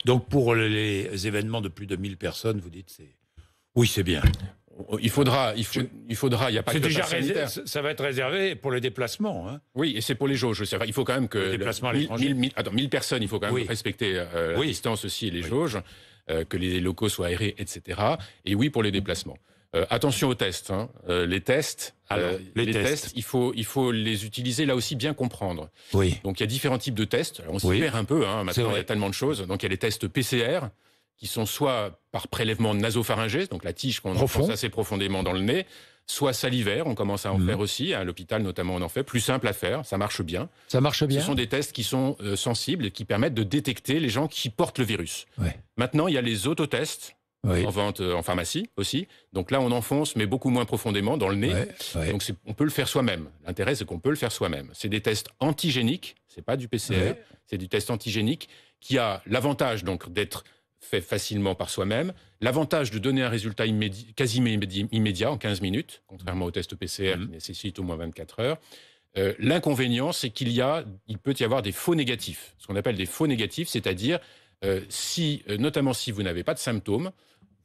Donc pour les événements de plus de 1000 personnes, vous dites c'est... Oui, c'est bien. Il faudra, il n'y a pas que C'est le déjà pass sanitaire. ça va être réservé pour les déplacements. Hein. Oui, et c'est pour les jauges. Il faut quand même que... Le déplacement à l'étranger. 1000 personnes, il faut quand même respecter la distance aussi et les jauges, que les locaux soient aérés, etc. Et oui, pour les déplacements. Attention aux tests. Hein. Les tests, les tests, il faut les utiliser là aussi bien comprendre. Oui. Donc il y a différents types de tests. Alors, on s'y perd un peu. Hein. Maintenant, il y a tellement de choses. Donc il y a les tests PCR, qui sont soit par prélèvement nasopharyngé, donc la tige qu'on enfonce assez profondément dans le nez, soit salivaire, on commence à en faire aussi, à l'hôpital notamment on en fait, plus simple à faire, ça marche bien. Ça marche bien. Ce sont des tests qui sont sensibles et qui permettent de détecter les gens qui portent le virus. Ouais. Maintenant, il y a les autotests, en vente en pharmacie aussi. Donc là, on enfonce, mais beaucoup moins profondément dans le nez. Donc on peut le faire soi-même. L'intérêt, c'est qu'on peut le faire soi-même. C'est des tests antigéniques, c'est pas du PCR, c'est du test antigénique qui a l'avantage donc d'être fait facilement par soi-même, l'avantage de donner un résultat quasi immédiat en 15 minutes, contrairement au test PCR qui nécessite au moins 24 heures. L'inconvénient, c'est il peut y avoir des faux négatifs. Ce qu'on appelle des faux négatifs, c'est-à-dire notamment si vous n'avez pas de symptômes,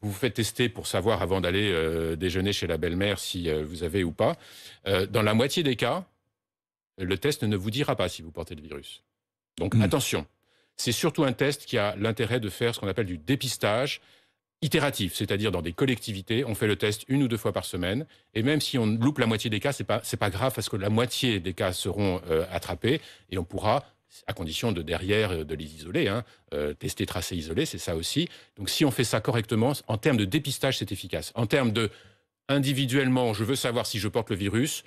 vous vous faites tester pour savoir avant d'aller déjeuner chez la belle-mère si vous avez ou pas. Dans la moitié des cas, le test ne vous dira pas si vous portez le virus. Donc attention. C'est surtout un test qui a l'intérêt de faire ce qu'on appelle du dépistage itératif, c'est-à-dire dans des collectivités, on fait le test 1 ou 2 fois par semaine, et même si on loupe la moitié des cas, c'est pas grave parce que la moitié des cas seront attrapés et on pourra, à condition de derrière de les isoler, tester, tracer, isoler, c'est ça aussi. Donc si on fait ça correctement, en termes de dépistage, c'est efficace. En termes de individuellement, je veux savoir si je porte le virus.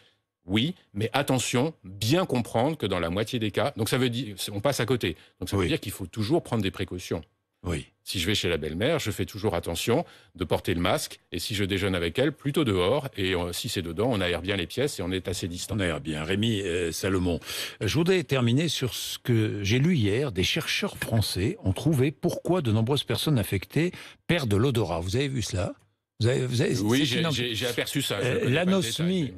Oui, mais attention, bien comprendre que dans la moitié des cas, donc ça veut dire, on passe à côté. Donc ça veut dire qu'il faut toujours prendre des précautions. Oui. Si je vais chez la belle-mère, je fais toujours attention de porter le masque. Et si je déjeune avec elle, plutôt dehors. Et si c'est dedans, on aère bien les pièces et on est assez distant. On aère bien. Rémi Salomon. Je voudrais terminer sur ce que j'ai lu hier. Des chercheurs français ont trouvé pourquoi de nombreuses personnes infectées perdent l'odorat. Vous avez vu cela ? Oui, j'ai aperçu ça. L'anosmie.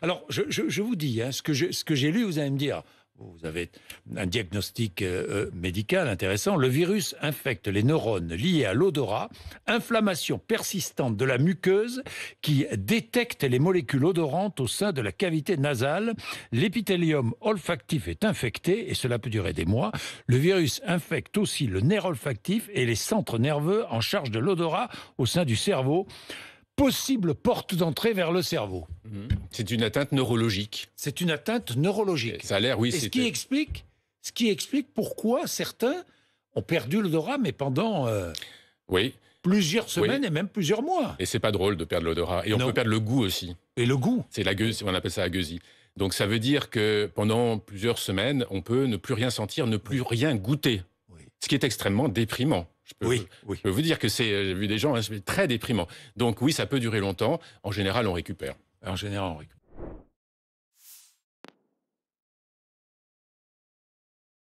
Alors, je vous dis, ce que j'ai lu, vous allez me dire, vous avez un diagnostic médical intéressant. Le virus infecte les neurones liés à l'odorat, inflammation persistante de la muqueuse qui détecte les molécules odorantes au sein de la cavité nasale. L'épithélium olfactif est infecté et cela peut durer des mois. Le virus infecte aussi le nerf olfactif et les centres nerveux en charge de l'odorat au sein du cerveau. Possible porte d'entrée vers le cerveau. C'est une atteinte neurologique. C'est une atteinte neurologique. Ça a l'air, oui. Et ce qui explique pourquoi certains ont perdu l'odorat, mais pendant plusieurs semaines et même plusieurs mois. Et c'est pas drôle de perdre l'odorat. Et on peut perdre le goût aussi. Et le goût. C'est la gueusie, on appelle ça la gueusie. Donc ça veut dire que pendant plusieurs semaines, on peut ne plus rien sentir, ne plus rien goûter. Ce qui est extrêmement déprimant. Je peux vous dire que j'ai vu des gens, c'est très déprimant. Donc oui, ça peut durer longtemps. En général, on récupère.